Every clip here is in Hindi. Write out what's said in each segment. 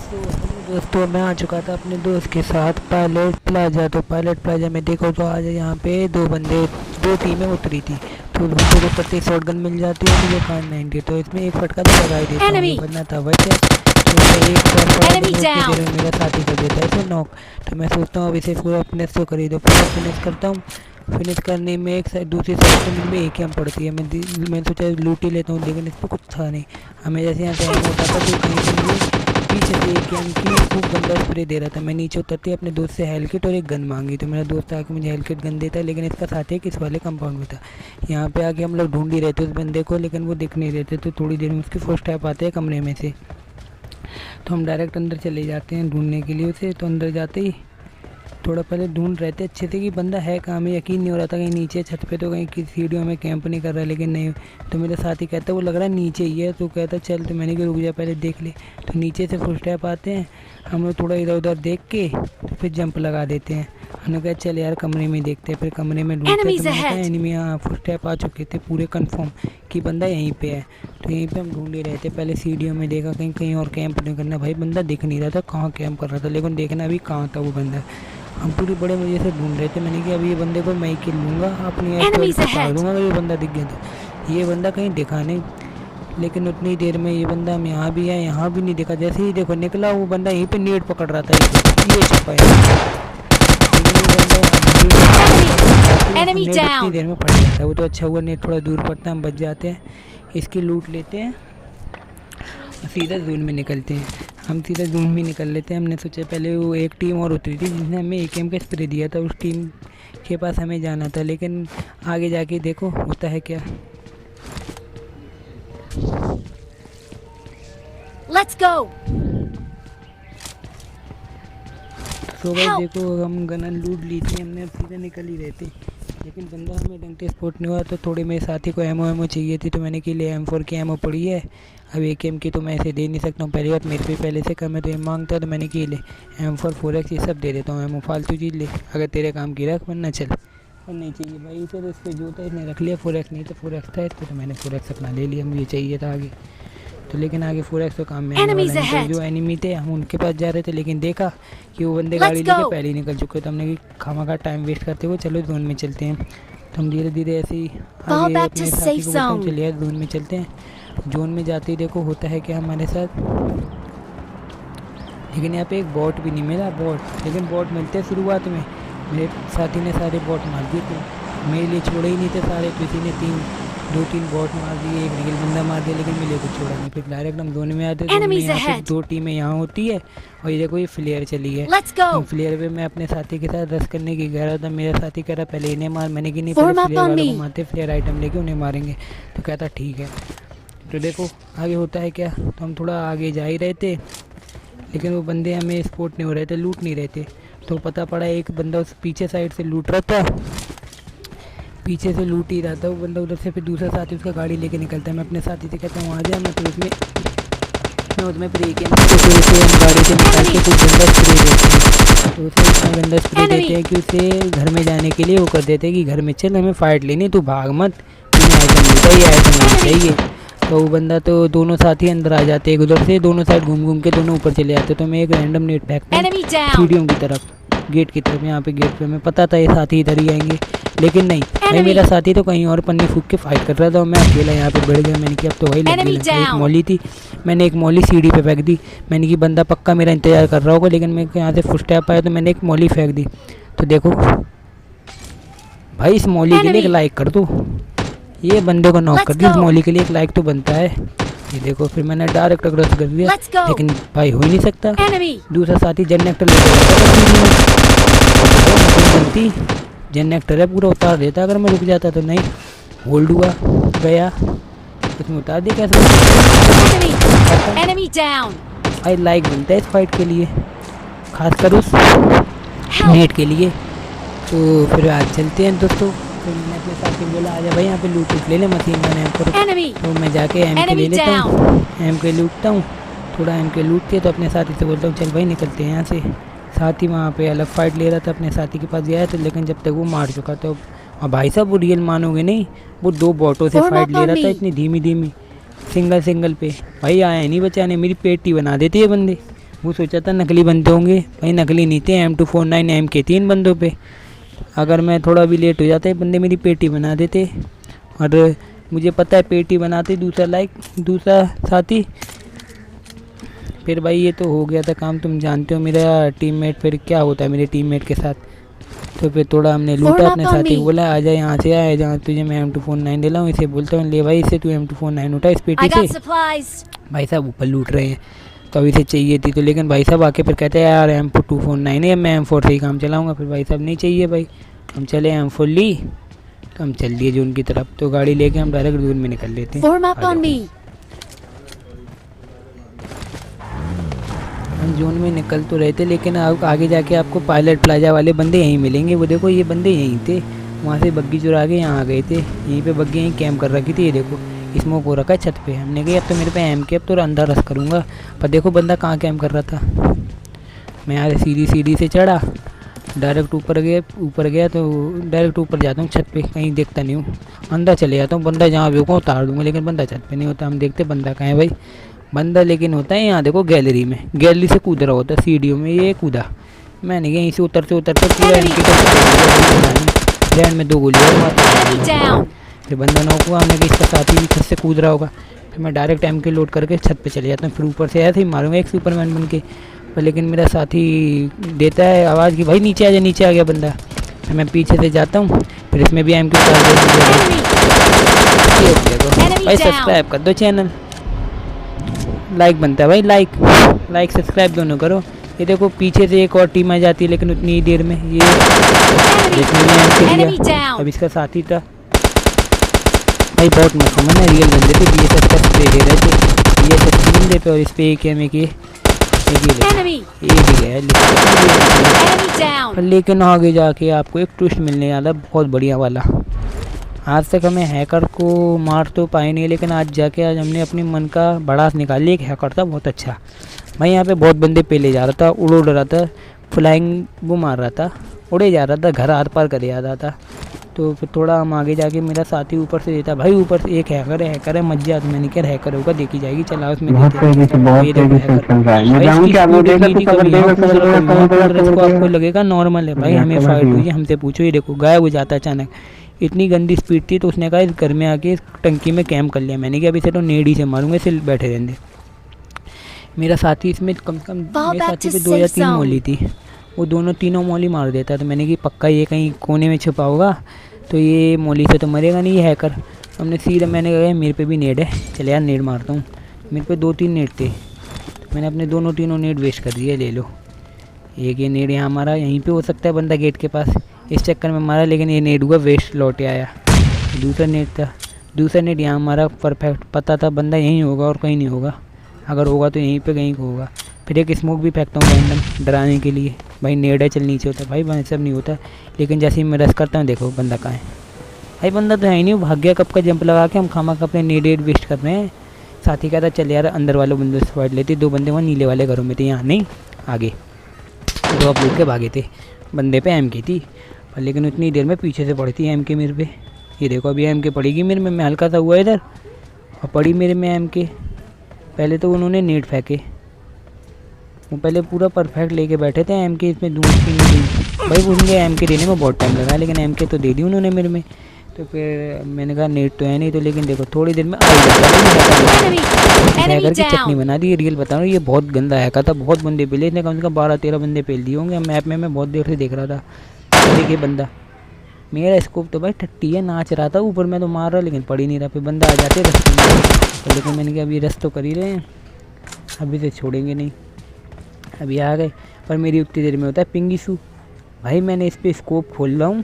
तो दोस्तों मैं आ चुका था अपने दोस्त के साथ पायलट प्लाजा। तो पायलट प्लाजा में देखो तो आज यहाँ पे दो टीमें उतरी थी। तो दूसरे को प्रत्येक शॉटगन मिल जाती है, मुझे कान 90। तो इसमें एक फटका तो लगा ही देता हूँ, बनना था वैसे। तो मैं एक बार मेरा साथी कर देता है इसे नॉक। तो मैं सोचता हूँ अब इसे पूरा फिनिश तो कर ही दो, पूरा फिनिश करता हूँ। फिनिश करने में एक साइड दूसरी साइड से में एक ही हम पड़ती है। मैं सोचा लूट ही लेता हूँ, लेकिन इस पर कुछ था नहीं। हमें जैसे यहाँ से होता था तो कहीं से पीछे से एक गेम की खूब गंदा स्प्रे दे रहा था। मैं नीचे उतरती अपने दोस्त से हेल किट और एक गन मांगी, तो मेरा दोस्त आके मुझे हेल किट गन देता है, लेकिन इसका साथ एक इस वाले कंपाउंड में था। यहाँ पे आके हम लोग ढूंढ ही रहे थे उस बंदे को, लेकिन वो दिख नहीं रहे थे। तो थोड़ी देर में उसके फर्स्ट टाइप आते हैं कमरे में से, तो हम डायरेक्ट अंदर चले जाते हैं ढूंढने के लिए उसे। तो अंदर जाते ही थोड़ा पहले ढूंढ रहे थे अच्छे से कि बंदा है कहाँ। में यकीन नहीं हो रहा था कहीं नीचे छत पे तो कहीं किसी सीढ़ियों में कैंप नहीं कर रहा है, लेकिन नहीं। तो मेरे साथ ही कहता वो लग रहा है नीचे ही है। तो कहता चल, तो मैंने कहा रुक जा पहले देख ले। तो नीचे से फुल स्टेप आते हैं, हम लोग थोड़ा इधर उधर देख के तो फिर जंप लगा देते हैं। हमने कहा चल यार कमरे में देखते हैं। फिर कमरे में ढूंढते तो एनिमी यहाँ फुल स्टेप आ चुके थे पूरे कन्फर्म कि बंदा यहीं पे है। तो यहीं पे हम ढूंढ ही रहे थे। पहले सीढ़ियों में देखा कहीं कहीं और कैंप नहीं करना। भाई बंदा दिख नहीं रहा था कहाँ कैंप कर रहा था, लेकिन देखना भी कहाँ था वो बंदा। हम पूरी बड़े मजे से ढूंढ रहे थे। मैंने कहा अभी ये बंदे को मैं ही किल लूँगा, अपनी फाड़ दूँगा अगर ये बंदा दिख गया तो। ये बंदा कहीं दिखा नहीं, लेकिन उतनी देर में ये बंदा हम यहाँ भी है, यहाँ भी नहीं दिखा। जैसे ही देखो निकला वो बंदा यहीं पे नेट पकड़ रहा था, ये छुपा है। इतनी देर में पड़ जाता है वो, तो अच्छा हुआ नेट थोड़ा दूर पड़ता है, हम बच जाते हैं। इसकी लूट लेते हैं और सीधा जून में निकलते हैं। हम सीधा जून में निकल लेते हैं। हमने सोचा पहले वो एक टीम और उतरी थी जिसने हमें AKM का स्प्रे दिया था, उस टीम के पास हमें जाना था, लेकिन आगे जाके देखो होता है क्या। Let's go. तो भाई देखो हम गन लूट ली थी हमने, अब सीधा निकल ही रहे थे, लेकिन बंदा हमें ढंग से स्पॉट नहीं हुआ। तो थोड़े मेरे साथी को एमओ चाहिए थी, तो मैंने कि ले M4 की एमओ पड़ी है, अब AKM की तो मैं ऐसे दे नहीं सकता हूँ। पहली बात मेरे पे पहले से कम है तो ये मांगता है, तो मैंने कि ले M4 4x ये सब दे देता हूँ। एमओ फालतू चीज़ ले, अगर तेरे काम की रख वरना चल। और नहीं चाहिए भाई इसे, तो इस पर जो था इसने रख लिया 4x, नहीं तो 4x था इस पर, तो मैंने 4x अपना ले लिया। मुझे चाहिए था आगे तो, लेकिन आगे 4x तो काम में आने वाला है। तो जो एनिमी थे हम उनके पास जा रहे थे, लेकिन देखा कि वो बंदे गाड़ी लेके पहले ही निकल चुके। तो हमने कि खामा टाइम वेस्ट करते हुए चलो जोन में चलते हैं। तो हम धीरे धीरे ऐसे ही आगे अपने साथी को बोलते हैं चलिए जोन में चलते हैं। जोन में जाते ही देखो होता है क्या हमारे साथ, लेकिन यहाँ पे एक बॉट भी नहीं मिला। लेकिन बॉट मिलते शुरुआत में मेरे साथी ने सारे बॉट मार दिए थे, मेरे लिए छोड़े ही नहीं थे सारे। किसी ने 2-3 बॉट मार दिए, एक रियल बंदा मार दिया, लेकिन मिले को छोड़ा नहीं। फिर डायरेक्ट हम जोन में आते हैं। 2 टीमें यहाँ होती है और ये देखो ये फ्लेयर चली है। तो फ्लेयर पे मैं अपने साथी के साथ रश करने की कह रहा था। मेरा साथी कह रहा पहले इन्हें मार, मैंने कि नहीं पहले फ्लेयर वालों को मारते, फ्लेयर आइटम लेके उन्हें मारेंगे। तो कहता ठीक है। तो देखो आगे होता है क्या, तो हम थोड़ा आगे जा ही रहे थे, लेकिन वो बंदे हमें स्पॉट नहीं हो रहे थे, लूट नहीं रहे थे। तो पता पड़ा एक बंदा उस पीछे साइड से लूट रहा था, पीछे से लूट ही रहा था वो बंदा उधर से। फिर दूसरा साथी उसका गाड़ी लेके निकलता है। मैं अपने साथी से कहता हूँ वहाँ जा, मैं तो उसमें गाड़ी से निकाल के कुछ गंदा स्प्रे देते हैं। तो उसे इतना गंदा स्प्रे देते हैं कि उसे घर में जाने के लिए वो कर देते हैं कि घर में चल हमें फाइट लेनी, तू भाग मत, तुम्हें आइटम मिलता ही आइटम होना चाहिए। तो वो बंदा तो दोनों साथी अंदर आ जाते हैं, उधर से दोनों साइड घूम के दोनों ऊपर चले जाते। तो मैं एक रैंडम नेट फेंकता हूँ सीढ़ियों की तरफ, गेट की तरफ। यहाँ पे गेट पे मैं पता था ये साथी इधर ही आएंगे, लेकिन नहीं भाई मेरा साथी तो कहीं और पन्नी फूक के फाइट कर रहा था और मैं अकेला यहाँ पे बढ़ गया। मैंने कि अब तो वही लग गई। एक मौली थी, मैंने एक मौली सीढ़ी पे फेंक दी। मैंने कि बंदा पक्का मेरा इंतजार कर रहा होगा, लेकिन मैं यहाँ से फुट स्टेप आया तो मैंने एक मौली फेंक दी। तो देखो भाई इस मौली के लिए एक लाइक कर दो, ये बंदे को नॉक कर दी, इस मौली के लिए एक लाइक तो बनता है। ये देखो फिर मैंने डायरेक्ट अग्रस कर दिया, लेकिन भाई हो ही नहीं सकता। दूसरा साथी जनरेटर लेकर जनरेटर है पूरा उतार देता अगर मैं रुक जाता तो। नहीं होल्ड हुआ गया, उसमें उतार दिया कैसे। भाई लाइक बनता है इस फाइट के लिए, खासकर उस नेट के लिए। तो फिर आज चलते हैं दोस्तों। तो मैंने अपने साथ ही बोला आजा भाई यहाँ पे लूट ले ले मशीन गन है। तो मैं जाके MK ले लेता हूँ, MK लूटता हूँ, थोड़ा MK लूट के तो अपने साथी से बोलता हूँ चल भाई निकलते हैं यहाँ से। साथी वहाँ पे अलग फाइट ले रहा था, अपने साथी के पास गया था, लेकिन जब तक वो मार चुका था। और भाई साहब वो रियल मानोगे नहीं, वो 2 बॉटों से फाइट ले रहा था इतनी धीमी धीमी सिंगल पे। भाई आया नहीं बचाने, मेरी पेटी बना देती है बंदे। वो सोचा था नकली बंदे होंगे, भाई नकली नहीं थे। M249 MK 3 बंदों पे। अगर मैं थोड़ा भी लेट हो जाता है बंदे मेरी पेटी बना देते, और मुझे पता है पेटी बनाते दूसरा साथी, फिर भाई ये तो हो गया था काम। तुम जानते हो मेरा टीममेट फिर क्या होता है मेरे टीममेट के साथ। तो फिर थोड़ा हमने लूटा अपने साथी को, बोला आ जा यहाँ से, आए जहाँ तुझे मैं M249 दे लाऊँ। इसे बोलता हूँ ले भाई इसे तू M249 उठा इस पेटी से। भाई साहब ऊपर लूट रहे हैं, तो अभी से चाहिए थी तो, लेकिन भाई साहब आके फिर कहते हैं यार M249 है, मैं M4 से ही काम चलाऊँगा। फिर भाई साहब नहीं चाहिए भाई, हम चले M4 ली, तो हम चल दिए जून की तरफ। तो गाड़ी लेके हम डायरेक्ट जून में निकल लेते हैं। हम जून में निकल तो रहे थे, लेकिन आगे जाके आपको पायलट प्लाजा वाले बंदे यहीं मिलेंगे। वो देखो ये बंदे यहीं थे, वहाँ से बग्गी चुरा के यहाँ आ गए थे। यहीं पे बग्गी यहीं कैंप कर रखी थी। ये देखो स्मोक हो रखा है छत पे। हमने कहा अब तो मेरे पे MK, अब तो अंदर रस करूँगा। पर देखो बंदा कहाँ कैंप कर रहा था। मैं यार सीढ़ी से चढ़ा, डायरेक्ट ऊपर गया तो डायरेक्ट ऊपर जाता हूँ छत पे, कहीं देखता नहीं हूँ, अंदर चले जाता हूँ। बंदा जहाँ भी होगा उतार दूँगा, लेकिन बंदा छत पे नहीं होता। हम देखते बंदा कहाँ है भाई। बंदा लेकिन होता है यहाँ देखो गैलरी में, गैलरी से कूद रहा होता है सीढ़ियों में। ये कूदा, मैंने कहा यहीं से उतरते पूरा फ्रेंड में 2 गोलियाँ। फिर बंदा नॉक हुआ, हमने कहा इसका साथी भी छत से कूद रहा होगा। फिर मैं डायरेक्ट MK लोड करके छत पे चले जाता हूँ। फिर ऊपर से ऐसे ही मारूंगा एक सुपरमैन बन के, पर लेकिन मेरा साथी देता है आवाज़ कि भाई नीचे आ जा, नीचे आ गया बंदा। फिर मैं पीछे से जाता हूँ, फिर इसमें भी MK भाई। सब्सक्राइब कर दो चैनल, लाइक बनता है भाई, लाइक सब्सक्राइब दोनों करो। ये देखो पीछे से एक और टीम आ जाती है, लेकिन उतनी ही देर में ये अब इसका साथी था भाई। बहुत मत समझना, रियल बंदे थे, BSS का स्प्रे दे रहे थे, BSS बंदे पे, और इस पे एक ही गया। लेकिन आगे जाके आपको एक ट्विस्ट मिलने वाला बहुत बढ़िया वाला। आज तक हमें हैकर को मार तो पाए नहीं, लेकिन आज हमने अपने मन का भड़ास निकाल लिया। एक हैकर था बहुत अच्छा भाई, यहाँ पे बहुत बंदे पेले जा रहा था, उड़ रहा था, फ्लाइंग वो मार रहा था, उड़े जा रहा था, घर आर पार करे जा रहा था। तो फिर थोड़ा हम आगे जाके मेरा साथी ऊपर से देता भाई, ऊपर से एक हैकर है मत जा। तो मैंने क्या हैकर होगा, देखी जाएगी, चला उसमें आपको लगेगा नॉर्मल है भाई, हमें फाइट हुई है, हमसे पूछो। ये देखो गायब हो जाता अचानक, इतनी गंदी स्पीड थी। तो उसने कहा इस घर में आके इस टंकी में कैंप कर लिया। मैंने कहा अभी से तो नेड़ी से मारूंगा, इसे बैठे रहने। मेरा साथी इसमें कम से कम मेरे साथी पे 2 या 3 मौली थी, वो तीनों मौली मार देता। तो मैंने कहा पक्का ये कहीं कोने में छुपा होगा, तो ये मौली से तो मरेगा नहीं ये हैकर। हमने सीधे, मैंने कहा मेरे पे भी नेट है, चले यार नेट मारता हूँ। मेरे पे 2-3 नेट थे, तो मैंने अपने तीनों नेट वेस्ट कर दिए। ले लो, एक ये नेट यहाँ हमारा, यहीं पे हो सकता है बंदा गेट के पास, इस चक्कर में मारा, लेकिन ये नेट हुआ वेस्ट, लौटे आया। दूसरा नेट यहाँ हमारा परफेक्ट, पता था बंदा यहीं होगा और कहीं नहीं होगा, अगर होगा तो यहीं पे कहीं को होगा। फिर एक स्मोक भी फेंकता हूँ रैंडम डराने के लिए, भाई नेट है चल नीचे होता है भाई, सब नहीं होता। लेकिन जैसे ही मैं रस करता हूँ, देखो बंदा कहाँ है भाई, बंदा तो है ही नहीं, भाग गया कब का जंप लगा के। हम खामा का अपने नेट वेस्ट कर रहे हैं। साथी कहता चल यार अंदर वाले बंदों से फाइट लेते। 2 बंदे वहाँ नीले वाले घरों में थे, यहाँ नहीं आगे, 2 आप लूट के भागे थे। बंदे पे MK थी, पर लेकिन उतनी देर में पीछे से पड़ी थी MK मेरे पे। ये देखो अभी MK पड़ेगी मेरे में, मैं हल्का सा हुआ इधर और पड़ी मेरे में MK। पहले तो उन्होंने नेट फेंके, वो पहले पूरा परफेक्ट लेके बैठे थे MK, इसमें दूसरी भाई उनके MK देने में बहुत टाइम लगा, लेकिन MK तो दे दी उन्होंने मेरे में। तो फिर मैंने कहा नेट तो है नहीं, तो लेकिन देखो थोड़ी देर में हैकर की चटनी बना दी। रियल बता रहा हूँ, ये बहुत गंदा हैकर था, बहुत बंदे पेले, इसने कम से कम 12-13 बंदे पेल दिए होंगे। मैप में मैं बहुत देर से देख रहा था। देखिए बंदा, मेरा स्कोप तो भाई ठट्टी है, नाच रहा था ऊपर, मैं तो मार रहा लेकिन पड़ ही नहीं रहा। फिर बंदा आ जाते रस्ते में, तो लेकिन मैंने कहा अभी रस तो कर ही रहे हैं, अभी से छोड़ेंगे नहीं। अभी आ गए, पर मेरी उतनी देर में होता है पिंगी शू भाई। मैंने इस पर स्कोप खोल रहा हूँ,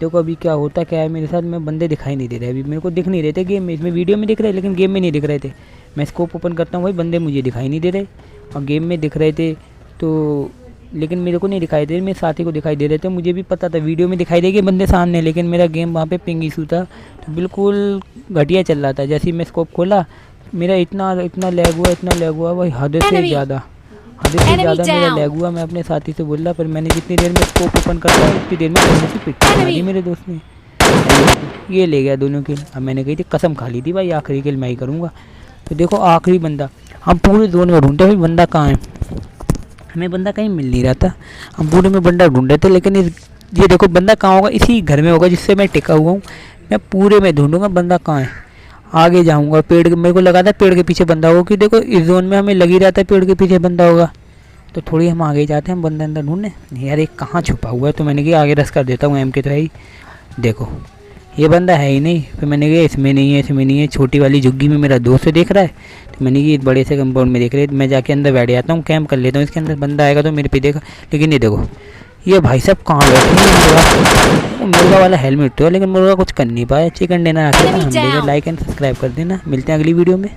देखो अभी क्या होता क्या है मेरे साथ में, बंदे दिखाई नहीं दे रहे, अभी मेरे को दिख नहीं रहे थे गेम में, इसमें वीडियो में दिख रहे लेकिन गेम में नहीं दिख रहे थे। मैं स्कोप ओपन करता हूँ भाई, बंदे मुझे दिखाई नहीं दे रहे, और गेम में दिख रहे थे तो, लेकिन मेरे को नहीं दिखाई दे रहे, मेरे साथी को दिखाई दे रहे थे। मुझे भी पता था वीडियो में दिखाई देगी बंदे सामने, लेकिन मेरा गेम वहाँ पे पिंग इशू था, तो बिल्कुल घटिया चल रहा था। जैसे ही मैं स्कोप खोला, मेरा इतना लैग हुआ भाई, हद से ज़्यादा मेरा लैग हुआ। मैं अपने साथी से बोल रहा, पर मैंने जितनी देर में स्कोप ओपन करता उतनी देर में पिट्टी दी मेरे दोस्त ने, ये ले गया दोनों किल। अब मैंने कही थी कसम खा ली थी भाई आखिरी किल मैं ही करूँगा। तो देखो आखिरी बंदा, हम पूरे जोन में ढूंढते भाई बंदा कहाँ है। हमें बंदा कहीं मिल नहीं रहा था। हम पूरे में बंदा ढूंढ रहे थे, लेकिन ये देखो बंदा कहाँ होगा, इसी घर में होगा जिससे मैं टिका हुआ हूँ। मैं पूरे में ढूंढूंगा बंदा कहाँ है। आगे जाऊँगा, पेड़ के, मेरे को लगा था पेड़ के पीछे बंदा होगा, क्योंकि देखो इस जोन में हमें लग ही रहता है पेड़ के पीछे बंदा होगा। तो थोड़ी हम आगे जाते हैं, हम बंदा अंदर ढूंढने। नहीं यार, एक कहाँ छुपा हुआ है, तो मैंने कहा आगे रस कर देता हूँ। MK तो है ही, देखो ये बंदा है ही नहीं। फिर मैंने कहा इसमें नहीं है, इसमें नहीं है, छोटी वाली झुग्गी में मेरा दोस्त देख रहा है। तो मैंने कहा बड़े से कंपाउंड में देख रहे, मैं जाके अंदर बैठ जाता हूँ, कैंप कर लेता हूँ इसके अंदर, बंदा आएगा तो मेरे पे देखा। लेकिन ये देखो ये भाई साहब कहाँ बैठे हैं। मुर्गा वाला हेलमेट तो है, लेकिन मुर्गा कुछ कर नहीं पाया। चिकन डिनर आखिर हम देखे। लाइक एंड सब्सक्राइब कर देना। मिलते हैं अगली वीडियो में।